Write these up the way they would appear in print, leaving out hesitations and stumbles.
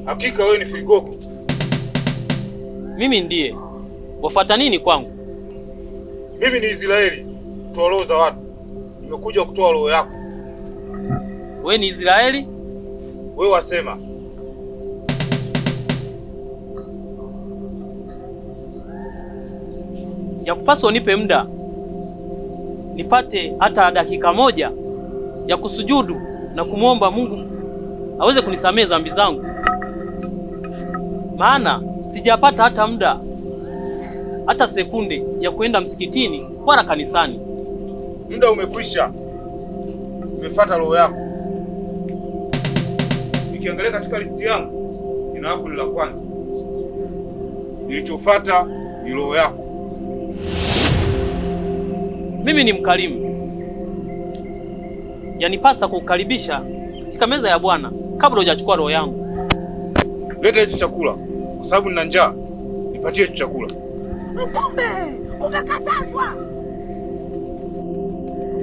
Hakika wewe ni Filigogo? Mimi ndiye. Wafuata nini kwangu? Mimi ni Israeli, mtoa roho za watu. Nimekuja kutoa roho yako. Wewe ni Israeli? Wewe wasema. Ya kupaswa unipe muda nipate hata dakika moja ya kusujudu na kumwomba Mungu aweze kunisamehe dhambi zangu, maana sijapata hata muda hata sekunde ya kwenda msikitini wala kanisani. Muda umekwisha. Nimefuata roho yako. Nikiangalia katika listi yangu, jina lako ni la kwanza. Nilichofuata ni roho yako. Mimi ni mkarimu, yanipasa kukaribisha katika meza ya Bwana kabla hujachukua roho yangu. Leta hicho chakula kwa sababu nina njaa. Nipatie hicho chakula. Mtume, kumekatazwa.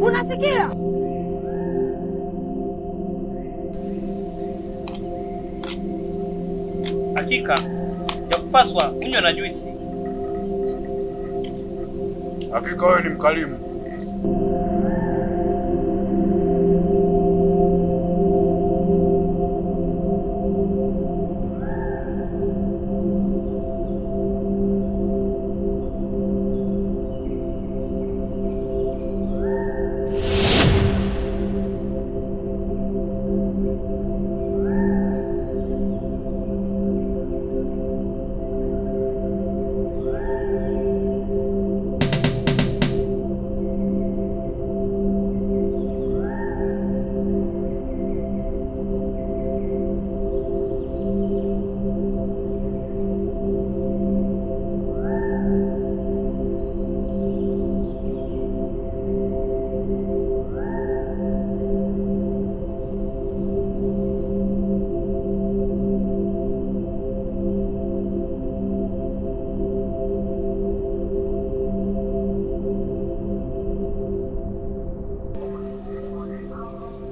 Unasikia? Hakika ya kupaswa kunywa na juisi. Hakika wewe ni mkarimu.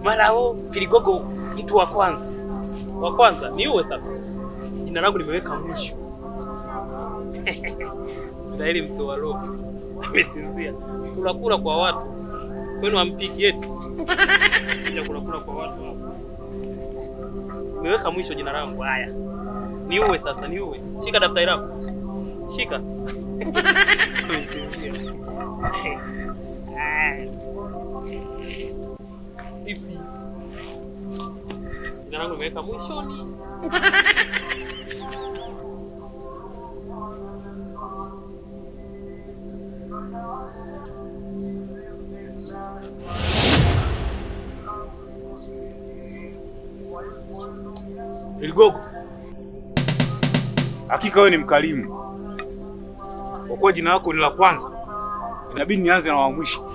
Mara huu Filigogo mtu wa kwanza ni uwe sasa. Jina langu nimeweka mwisho. Israeli mtu wa roho. Amesinzia. Tunakula kwa watu. Kwenu ampiki eti. Ndio tunakula kwa watu hapo. Nimeweka mwisho jina langu. Haya. Ni uwe sasa, ni uwe. Shika daftari lako. Shika. Amesinzia. Sifi. Jina langu nimeweka mwishoni. Filigogo, hakika wewe ni mkarimu. Kwa kuwa jina lako ni la kwanza, inabidi nianze na wa mwisho.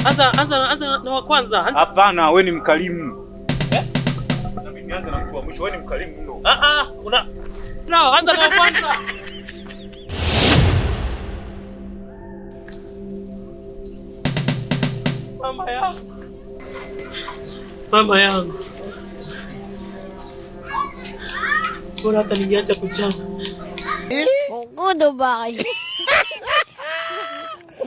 Anza na wa kwanza. Hapana, wewe ni mkarimu. Inabidi nianze na mtu wa mwisho. Wewe ni mkarimu mno. Anza na wa kwanza. Mama yangu. Bora hata ningeacha kuchana. Goodbye.